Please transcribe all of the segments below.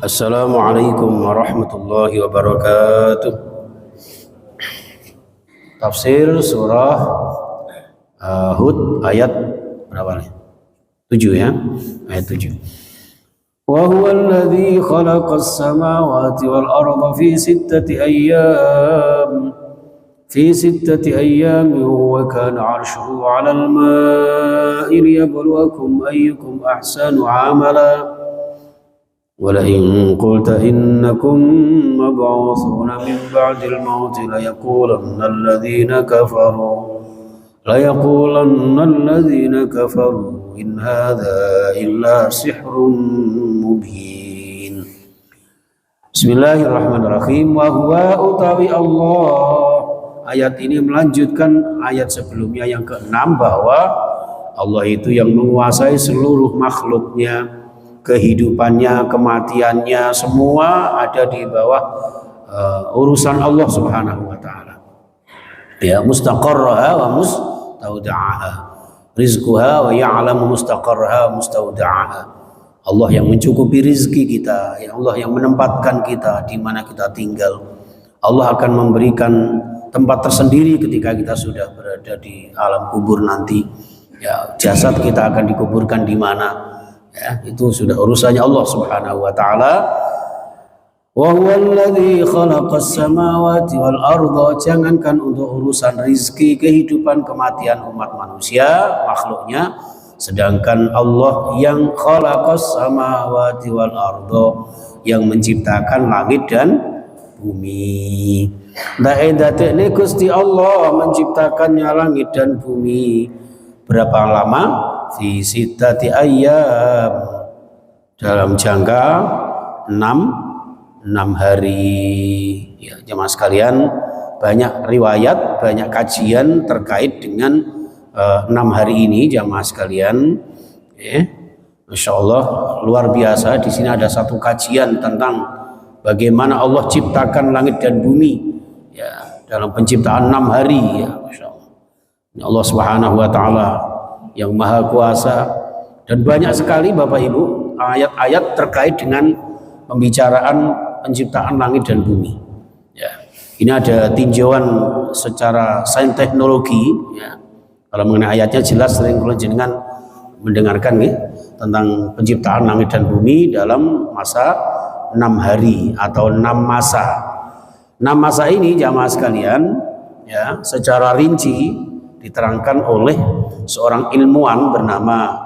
Assalamualaikum warahmatullahi wabarakatuh. Tafsir surah Hud ayat berapa nih? 7 ya, ayat 7. Wa huwa alladhi khalaqas samawati wal arda fi sittati ayyam wa kana 'arshuhu 'alal ma'i liyabluwakum ayyukum ahsanu 'amala. ولئن قلت إنكم مبعوثون من بعد الموت ليقولن الذين كفروا إن هذا إلا سحر مبين. Bismillahirrahmanirrahim. Wa huwa utawi Allah. Ayat ini melanjutkan ayat sebelumnya yang ke-6 bahwa Allah itu yang menguasai seluruh makhluknya, kehidupannya, kematiannya, semua ada di bawah urusan Allah Subhanahu wa taala. Ya, mustaqarraha wa mustaudaha. Rizquha wa ya'lamu mustaqarraha wa mustaudaha. Allah yang mencukupi rizki kita, ya Allah yang menempatkan kita di mana kita tinggal. Allah akan memberikan tempat tersendiri ketika kita sudah berada di alam kubur nanti. Ya, jasad kita akan dikuburkan di mana? Ya, itu sudah urusannya Allah Subhanahu wa taala. Wa huwallazi khalaqas samawati wal arda, jangankan untuk urusan rizki, kehidupan, kematian umat manusia, makhluknya, sedangkan Allah yang khalaqas samawati wal arda, yang menciptakan langit dan bumi. Da'idate Gusti Allah menciptakannya langit dan bumi berapa lama? Fi sittati ayyam, dalam jangka 6 hari. Ya, jemaah sekalian, banyak riwayat, banyak kajian terkait dengan 6 hari ini, jemaah sekalian. Masya Allah, luar biasa. Di sini ada satu kajian tentang bagaimana Allah ciptakan langit dan bumi. Ya, dalam penciptaan 6 hari. Ya, Masya Allah. Ini Allah Subhanahu wa taala yang maha kuasa, dan banyak sekali Bapak Ibu ayat-ayat terkait dengan pembicaraan penciptaan langit dan bumi. Ya, ini ada tinjauan secara sains teknologi. Ya, kalau mengenai ayatnya jelas, sering kalau jenengan mendengarkan ya, tentang penciptaan langit dan bumi dalam masa 6 hari atau 6 masa. 6 masa ini jamaah sekalian, ya, secara rinci diterangkan oleh seorang ilmuwan bernama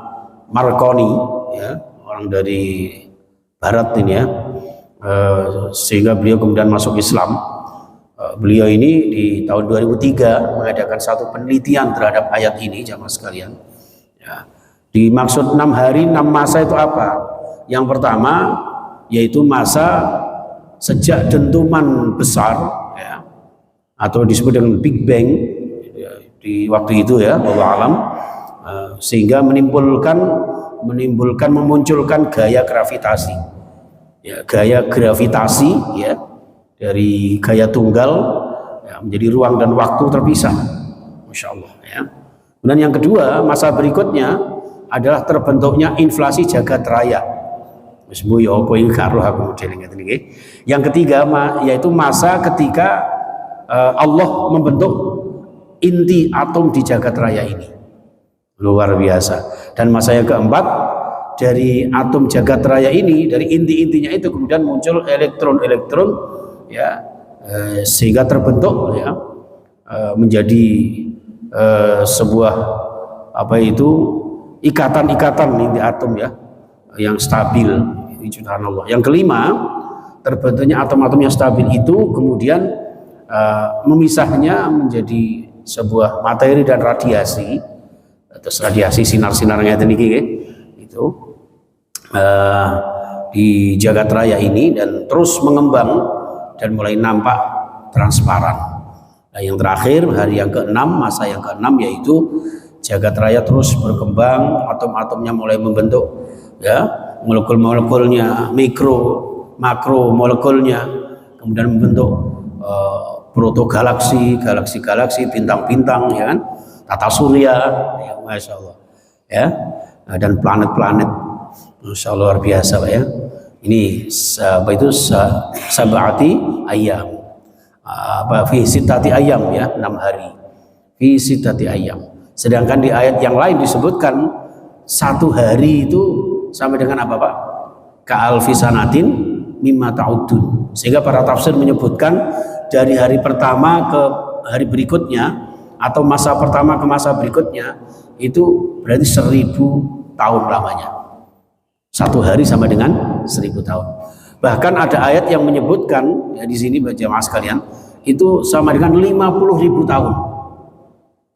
Marconi, ya, orang dari Barat ini ya, sehingga beliau kemudian masuk Islam. Beliau ini di tahun 2003 mengadakan satu penelitian terhadap ayat ini, jamaah sekalian. Ya, dimaksud 6 hari 6 masa itu apa? Yang pertama yaitu masa sejak dentuman besar, ya, atau disebut dengan Big Bang di waktu itu ya, wallahu alam, sehingga memunculkan gaya gravitasi, ya, gaya gravitasi ya, dari gaya tunggal ya, menjadi ruang dan waktu terpisah. Masya Allah ya. Dan yang kedua, masa berikutnya adalah terbentuknya inflasi jagat raya. Yang ketiga yaitu masa ketika Allah membentuk inti atom di jagat raya ini, luar biasa. Dan masa yang keempat, dari atom jagat raya ini, dari inti-intinya itu kemudian muncul elektron-elektron ya, sehingga terbentuk ya, menjadi sebuah apa itu, ikatan-ikatan inti atom ya, yang stabil. Subhanallah. Yang kelima, terbentuknya atom-atom yang stabil itu kemudian memisahnya menjadi sebuah materi dan radiasi, terus radiasi sinar-sinarnya itu di jagat raya ini, dan terus mengembang dan mulai nampak transparan. Nah, yang terakhir hari yang ke-6, masa yang ke-6 yaitu jagat raya terus berkembang, atom-atomnya mulai membentuk ya, molekul-molekulnya, mikro, makro molekulnya, kemudian membentuk protogalaksi, galaksi-galaksi, bintang-bintang, ya kan, tata surya, ya, masya Allah, ya, dan planet-planet, masya Allah, luar biasa, Pak, ya. Ini apa itu sab'ati ayam. Fi sittati ayam ya, 6 hari. Fi sittati ayam. Sedangkan di ayat yang lain disebutkan 1 hari itu sama dengan apa Pak? Ka'alfi sanatin mimma ta'udun. Sehingga para tafsir menyebutkan dari hari pertama ke hari berikutnya atau masa pertama ke masa berikutnya itu berarti 1000 tahun lamanya. 1 hari sama dengan 1000 tahun. Bahkan ada ayat yang menyebutkan ya, di sini jamaah sekalian itu sama dengan 50.000 tahun.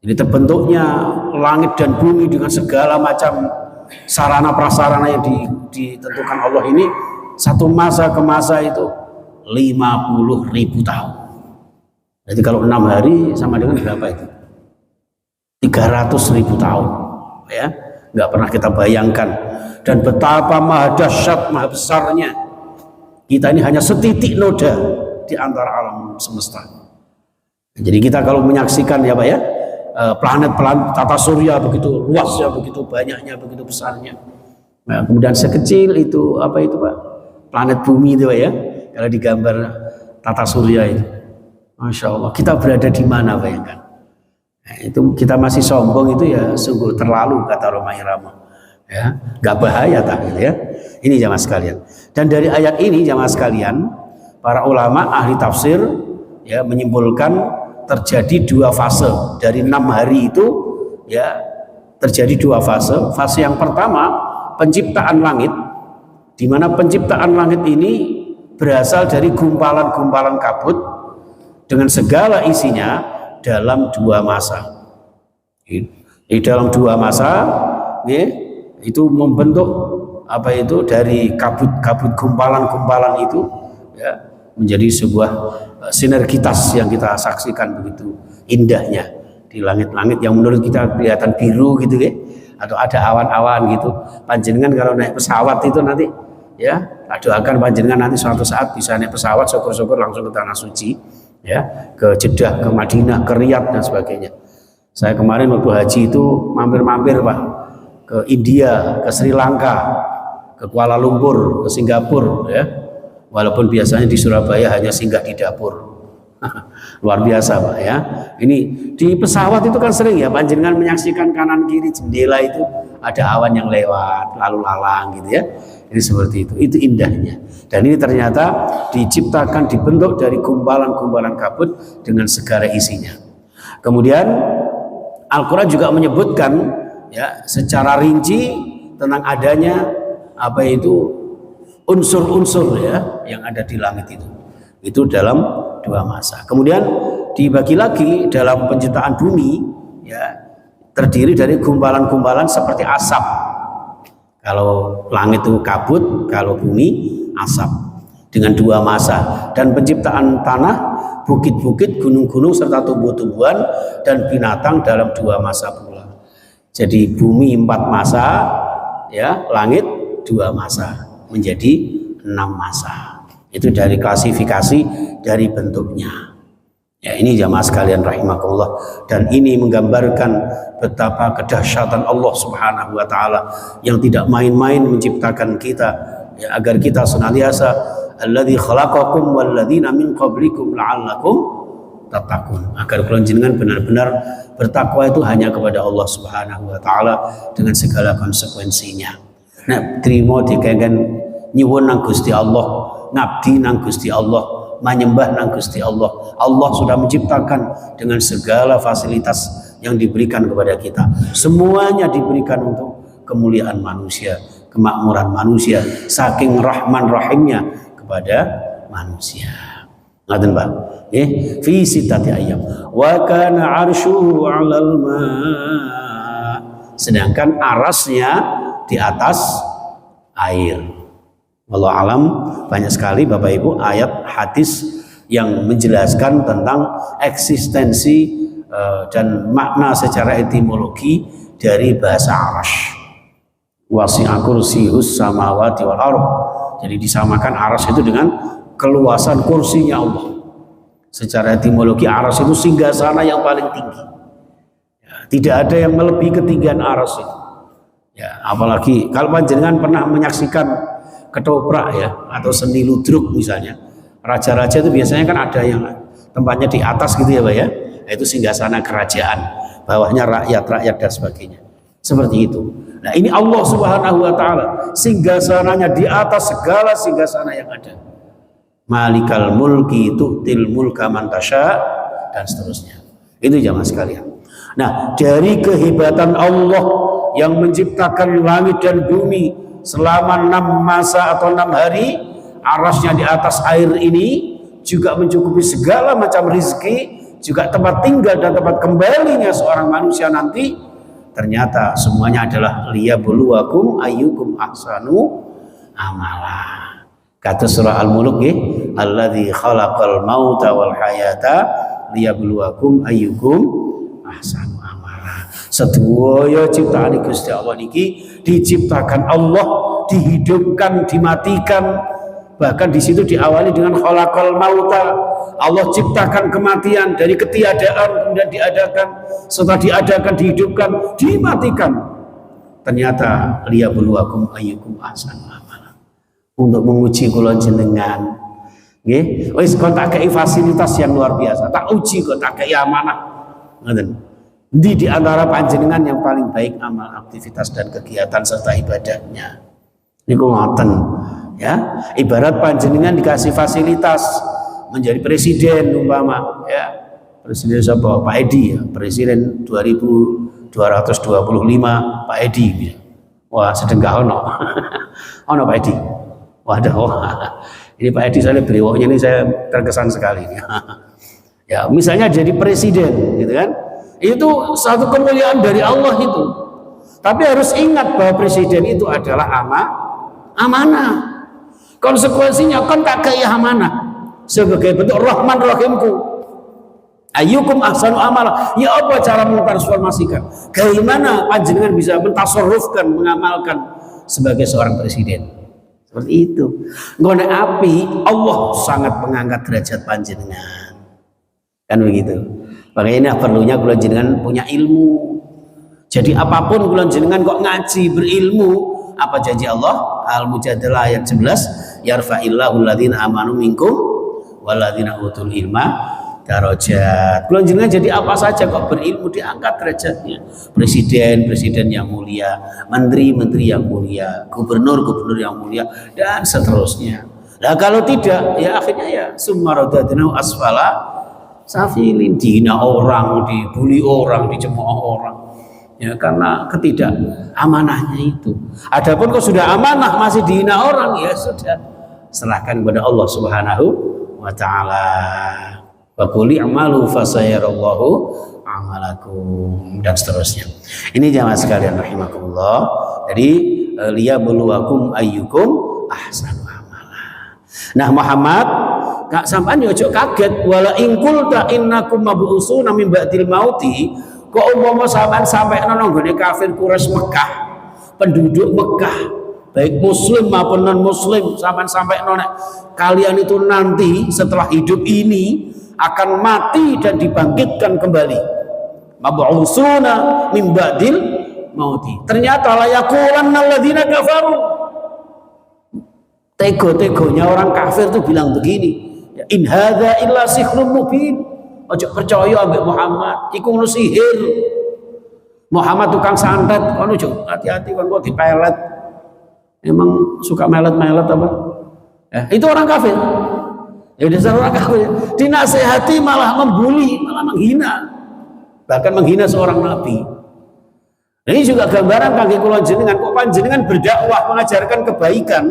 Jadi terbentuknya langit dan bumi dengan segala macam sarana prasarana yang ditentukan Allah ini satu masa ke masa itu 50.000 tahun. Jadi kalau 6 hari sama dengan berapa itu? 300.000 tahun. Ya, nggak pernah kita bayangkan. Dan betapa maha dahsyat, maha besarnya. Kita ini hanya setitik noda di antara alam semesta. Jadi kita kalau menyaksikan ya Pak ya, planet-planet tata surya begitu luasnya, begitu banyaknya, begitu besarnya. Nah, kemudian sekecil itu apa itu Pak? Planet bumi itu Pak ya. Kalau digambar tata surya itu, Masya Allah, kita berada di mana bayangkan? Nah, itu kita masih sombong itu ya sungguh terlalu kata Roma Irama. Ya, nggak bahaya tak gitu ya. Ini jamaah sekalian. Dan dari ayat ini jamaah sekalian, para ulama ahli tafsir ya menyimpulkan terjadi 2 fase dari 6 hari itu ya terjadi 2 fase. Fase yang pertama penciptaan langit, di mana penciptaan langit ini berasal dari gumpalan-gumpalan kabut dengan segala isinya dalam 2 masa. Di dalam 2 masa ya, itu membentuk apa itu dari kabut-kabut gumpalan-gumpalan itu ya menjadi sebuah sinergitas yang kita saksikan begitu indahnya di langit-langit yang menurut kita kelihatan biru gitu ya, atau ada awan-awan gitu. Panjenengan kalau naik pesawat itu nanti ya doakan panjenengan nanti suatu saat bisa naik pesawat syukur-syukur langsung ke tanah suci ya, ke Jeddah, ke Madinah, ke Riyadh dan sebagainya. Saya kemarin waktu haji itu mampir-mampir Pak ke India, ke Sri Lanka, ke Kuala Lumpur, ke Singapura ya. Walaupun biasanya di Surabaya hanya singgah di dapur. Luar biasa Pak ya. Ini di pesawat itu kan sering ya panjenengan menyaksikan kanan kiri jendela itu ada awan yang lewat lalu lalang gitu ya. Ini seperti itu. Itu indahnya. Dan ini ternyata diciptakan dibentuk dari gumpalan-gumpalan kabut dengan segala isinya. Kemudian Al-Qur'an juga menyebutkan ya secara rinci tentang adanya apa itu unsur-unsur ya yang ada di langit itu dalam 2 masa. Kemudian dibagi lagi dalam penciptaan bumi ya terdiri dari gumpalan-gumpalan seperti asap. Kalau langit itu kabut, kalau bumi asap dengan 2 masa. Dan penciptaan tanah, bukit-bukit, gunung-gunung serta tumbuh-tumbuhan dan binatang dalam 2 masa pula. Jadi bumi 4 masa ya, langit 2 masa menjadi 6 masa. Itu dari klasifikasi dari bentuknya. Ya ini jamaah sekalian rahimakumullah, dan ini menggambarkan betapa kedahsyatan Allah Subhanahu wa taala yang tidak main-main menciptakan kita ya, agar kita senantiasa alladzi khalaqakum walladzina min qablikum la'allakum tattaqun, agar kalian jenengan benar-benar bertakwa itu hanya kepada Allah Subhanahu wa taala dengan segala konsekuensinya. Nek trimo dikengken nyuwun nang Gusti Allah, ngabdi nang Gusti Allah, menyembah nang Gusti Allah. Allah sudah menciptakan dengan segala fasilitas yang diberikan kepada kita. Semuanya diberikan untuk kemuliaan manusia, kemakmuran manusia, saking rahman rahimnya kepada manusia. Ngaten Pak. Fi sittati ayyam. Wa kana 'arshuhu 'alal ma. Sedangkan arasnya di atas air. Wallahu alam, banyak sekali Bapak Ibu ayat hadis yang menjelaskan tentang eksistensi dan makna secara etimologi dari bahasa Arash. Wasi'a kursiyus samawati wal ardh. Jadi disamakan Arash itu dengan keluasan kursinya Allah. Secara etimologi Arash itu singgasana yang paling tinggi. Ya, tidak ada yang melebihi ketinggian Arash itu. Ya, apalagi kalau panjenengan pernah menyaksikan ketoprak ya, atau seni ludruk misalnya. Raja-raja itu biasanya kan ada yang tempatnya di atas gitu ya Pak ya, itu singgasana kerajaan, bawahnya rakyat-rakyat dan sebagainya. Seperti itu. Nah ini Allah Subhanahu wa ta'ala, singgasananya di atas segala singgasana yang ada. Malikal mulki tu'til mulka man tasya, dan seterusnya. Itu jamaah sekalian. Nah dari kehebatan Allah yang menciptakan langit dan bumi selama 6 masa atau 6 hari, arasnya di atas air ini juga mencukupi segala macam rizki, juga tempat tinggal dan tempat kembalinya seorang manusia nanti. Ternyata semuanya adalah liyabluwakum ayyukum ahsanu amala. Kata surah Al-Mulk ya, alladzi khalaqal mauta wal hayata liyabluwakum ayyukum ahsanu amala. Sedaya ciptaan Gusti Allah niki diciptakan Allah, dihidupkan, dimatikan. Bahkan di situ diawali dengan khalaqal mauta. Allah ciptakan kematian dari ketiadaan, kemudian diadakan, setelah diadakan dihidupkan, dimatikan. Ternyata liyabluwakum ayyukum ahsanu amala. Untuk menguji kula jenengan. Nggih, wis kon tak kei fasilitas yang luar biasa. Tak uji kok, tak kei amanah. Ngoten. Di antara panjenengan yang paling baik amal, aktivitas dan kegiatan serta ibadahnya. Niku ngoten. Ya, ibarat panjenengan dikasih fasilitas menjadi presiden umpama ya, presiden siapa? Pak Edi ya, presiden 2225 Pak Edi ya. Wah sedengah ono ono Pak Edi, waduh ini Pak Edi saya beliaunya ini saya terkesan sekali ya, misalnya jadi presiden gitu kan, itu satu kemuliaan dari Allah itu, tapi harus ingat bahwa presiden itu adalah amanah. Konsekuensinya kan tak kaya amanah sebagai bentuk Rahman Rahimku. Ayyukum ahsanu amala. Ya apa cara mentransformasikan? Bagaimana panjenengan bisa mentasarrufkan, mengamalkan sebagai seorang presiden? Seperti itu. Ngone api Allah sangat mengangkat derajat panjenengan. Kan begitu. Makanya perlunya kula jenengan punya ilmu. Jadi apapun kula jenengan kok ngaji berilmu, apa janji Allah? Al-Mujadalah ayat 11, yarfa'illahu alladhina amanu minkum walladzina utul ilma darajat. Kula jenengan jadi apa saja kok berilmu diangkat derajatnya. Presiden yang mulia, menteri yang mulia, gubernur yang mulia dan seterusnya. Nah kalau tidak ya akhirnya ya summa radadnahu asfala safilin, dihina orang, dibully orang, dicemooh orang. Ya karena ketidak amanahnya itu. Adapun kalau sudah amanah masih dihina orang, ya sudah serahkan kepada Allah Subhanahu wa taala. Wa qul i'malu fasayarallahu amalakum dan seterusnya. Ini jamaah sekalian rahimakumullah. Jadi liyabluwakum ayyukum ahsanu amala. Nah Muhammad, kak sampean yo ojo kaget wala in qulta innakum mab'usuna min ba'dil mauti. Kok umpama sampean sampai nang nggone kafir Quraisy Mekah, penduduk Mekah, baik muslim maupun non muslim, sampai nonek kalian itu nanti setelah hidup ini akan mati dan dibangkitkan kembali. Mab'usuna min ba'dil mauti. Ternyata la yaqulanna alladzina kafaru. Tego-tegonya orang kafir itu bilang begini, in hadza illa sihrun mubin. Ojo percaya ambek Muhammad, iku ngono sihir. Muhammad tukang santet, kono ojo hati-hati kon kok dipelet. Emang suka melet-melet apa? Itu orang kafir. Ya dasar orang kafir. Dinasehati malah membuli, malah menghina. Bahkan menghina seorang nabi. Ini juga gambaran kaki kula jenengan, kok panjenengan berdakwah mengajarkan kebaikan.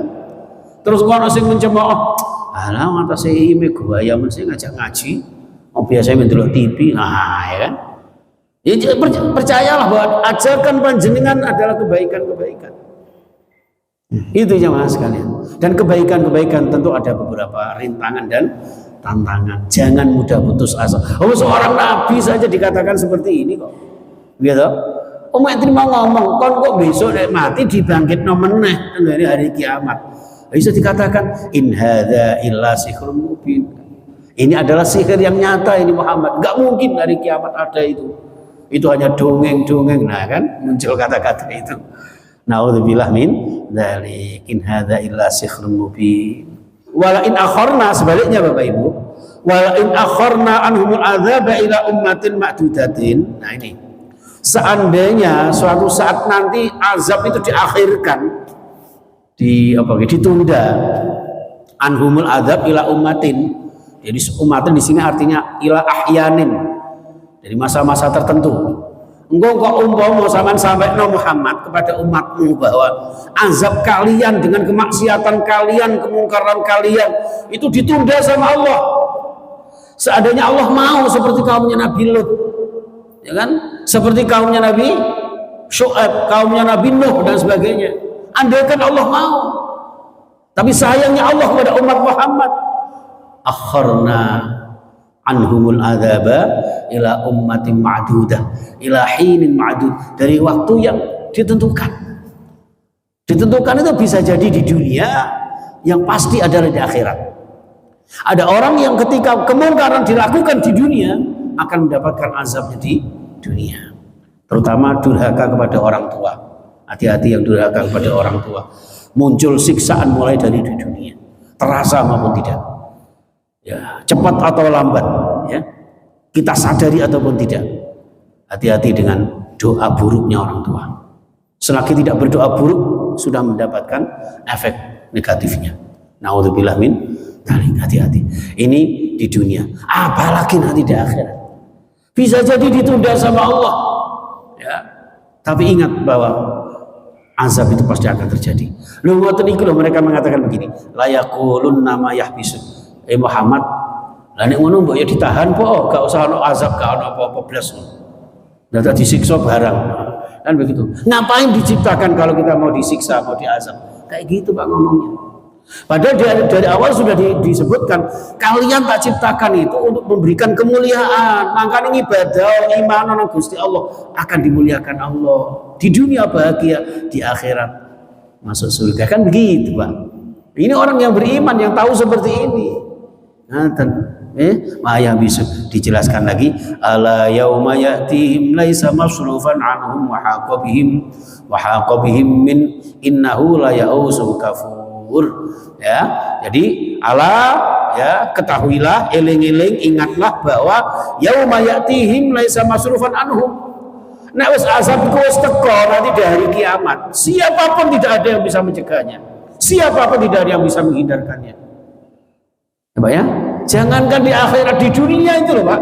Terus kono sing mencemooh, alah ngatasi ime gaya men sing ngajak ngaji. Oh biasanya mendelok TV, nah ya kan. Ya, percayalah bahwa ajarkan panjenengan adalah kebaikan-kebaikan. Itu jamaah sekalian. Dan kebaikan-kebaikan tentu ada beberapa rintangan dan tantangan. Jangan mudah putus asa. Oh seorang nabi saja dikatakan seperti ini kok. Gitu. Oh mek terima ngomong, kon kok besok nek mati dibangkit meneh tengene hari kiamat. Bisa dikatakan in hadza illa sihrun mubin. Ini adalah sihir yang nyata ini Muhammad. Enggak mungkin hari kiamat ada itu. Itu hanya dongeng-dongeng. Nah kan muncul kata-kata itu. Naudzubillah min dzalik. In hadza illa sihrun mubin. Wala in akharna, sebaliknya Bapak Ibu, wala in akharna anhumul adzaba ila ummatin ma'dudatin. Nah ini, seandainya suatu saat nanti azab itu diakhirkan, ditunda, anhumul adzab ila ummatin. Jadi umatin di sini artinya ila ahyanin, dari masa-masa tertentu. Engkau kok umpama sampean sampaikan Muhammad kepada umatmu bahwa azab kalian dengan kemaksiatan kalian, kemungkaran kalian itu ditunda sama Allah. Seandainya Allah mau seperti kaumnya Nabi Lut, ya kan? Seperti kaumnya Nabi Syuaib, kaumnya Nabi Nuh dan sebagainya. Andaikan Allah mau. Tapi sayangnya Allah kepada umat Muhammad, akharna anhumul adzaba ila ummatin ma'dudah ila hinin ma'dud, dari waktu yang ditentukan. Ditentukan itu bisa jadi di dunia, yang pasti adalah di akhirat. Ada orang yang ketika kemungkaran dilakukan di dunia akan mendapatkan azabnya di dunia, terutama durhaka kepada orang tua. Hati-hati yang durhaka kepada orang tua, muncul siksaan mulai dari di dunia, terasa maupun tidak, ya, cepat atau lambat, ya, kita sadari ataupun tidak. Hati-hati dengan doa buruknya orang tua. Selagi tidak berdoa buruk, sudah mendapatkan efek negatifnya. Naudzubillah min dzalik. Hati-hati. Ini di dunia, apalagi nanti di akhirat. Bisa jadi ditunda sama Allah, ya. Tapi ingat bahwa azab itu pasti akan terjadi. Lalu mereka mengatakan begini, la yaqulun nama yahbisun. Muhammad, lah nek ngono mbok ya ditahan po, gak usah ono azab, gak ono apa-apa blas. Dadi disiksa barang. Kan begitu. Ngapain diciptakan kalau kita mau disiksa, mau diazab? Kayak gitu Pak ngomongnya. Padahal dari awal sudah disebutkan, kalian tak ciptakan itu untuk memberikan kemuliaan. Makanya ibadah, iman nang Gusti Allah akan dimuliakan Allah. Di dunia bahagia, di akhirat masuk surga. Kan begitu Pak. Ini orang yang beriman yang tahu seperti ini. Maya bisa dijelaskan lagi, ala yauma ya'tihim laisa masrufan anhum wa haqa bihim min innahu la ya'usun kafur. Ya, jadi ala, ya, ketahuilah, eling-eling, ingatlah bahwa yauma ya'tihim laisa masrufan anhum. Nek wis azab ku wis teko nanti di hari kiamat, siapapun tidak ada yang bisa mencegahnya. Siapapun tidak ada yang bisa menghindarkannya. Pak ya, jangankan di akhirat, di dunia itu loh Pak.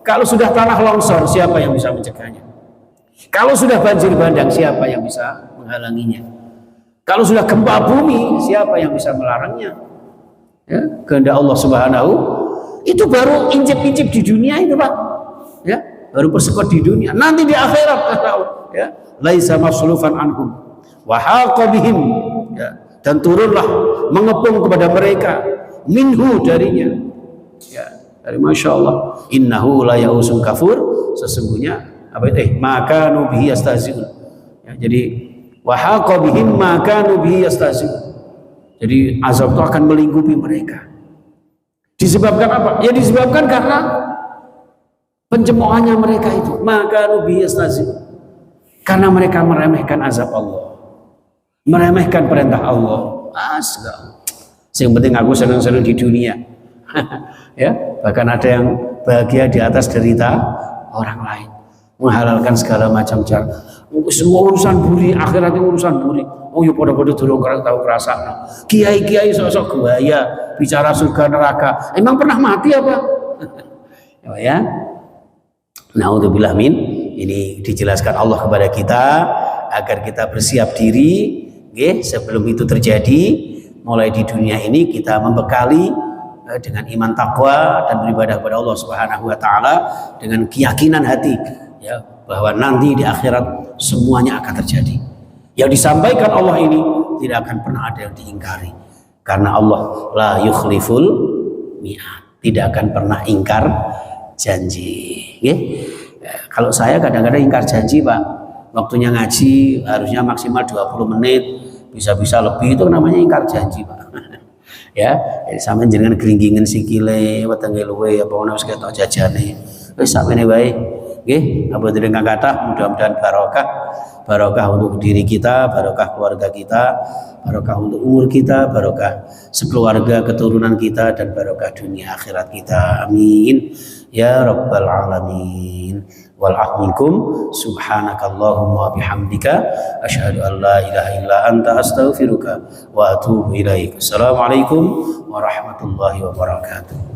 Kalau sudah tanah longsor, siapa yang bisa mencegahnya? Kalau sudah banjir bandang, siapa yang bisa menghalanginya? Kalau sudah gempa bumi, siapa yang bisa melarangnya? Ya, kehendak Allah Subhanahu, itu baru incip-incip di dunia itu Pak. Ya, baru persekot di dunia. Nanti di akhirat kata Allah, ya, laisa maslufan anhum wa haqa bihim, ya, dan turunlah mengepung kepada mereka minhu, darinya, ya, dari Masya Allah, innahu la ya'usun kafur, sesungguhnya apa itu maka nubihi yastahzi'un, ya, jadi wahaqa bihim maka nubihi yastahzi'un, jadi azab itu akan melingkupi mereka. Disebabkan apa? Ya disebabkan karena pencemoohannya mereka itu, maka nubihi yastahzi'un, karena mereka meremehkan azab Allah, meremehkan perintah Allah. Astaga. Yang penting aku senang-senang di dunia. Ya, bahkan ada yang bahagia di atas derita orang lain, menghalalkan segala macam cara. Semua urusan buri, akhirat itu urusan buri. Oh ya pada-pada durung tahu kerasa. Kiai-kiai sosok gaya bicara surga neraka. Emang pernah mati apa? Ya. Naudzubillah min. Ini dijelaskan Allah kepada kita agar kita bersiap diri, sebelum itu terjadi. Mulai di dunia ini kita membekali dengan iman takwa dan beribadah kepada Allah Subhanahu wa taala dengan keyakinan hati, ya, bahwa nanti di akhirat semuanya akan terjadi. Yang disampaikan Allah ini tidak akan pernah ada yang diingkari, karena Allah la yukhliful mi'ad, tidak akan pernah ingkar janji. Kalau saya kadang-kadang ingkar janji Pak, waktunya ngaji harusnya maksimal 20 menit, bisa-bisa lebih, itu namanya ingkar janji Pak. Ya, sampeyan jenengan gringgingen sikile wetenge luwe apa ono wis ketok jajane. Wis sakmene wae. Nggih, aboten ingkang kathah mudah-mudahan barokah. Barokah untuk diri kita, barokah keluarga kita, barokah untuk umur kita, barokah sekeluarga keturunan kita dan barokah dunia akhirat kita. Amin. Ya rabbal alamin. Wal minkum subhanakallahumma bihamdika asyhadu an la ilaha illa anta astaghfiruka wa atubu ilaik. Assalamualaikum warahmatullahi wabarakatuh.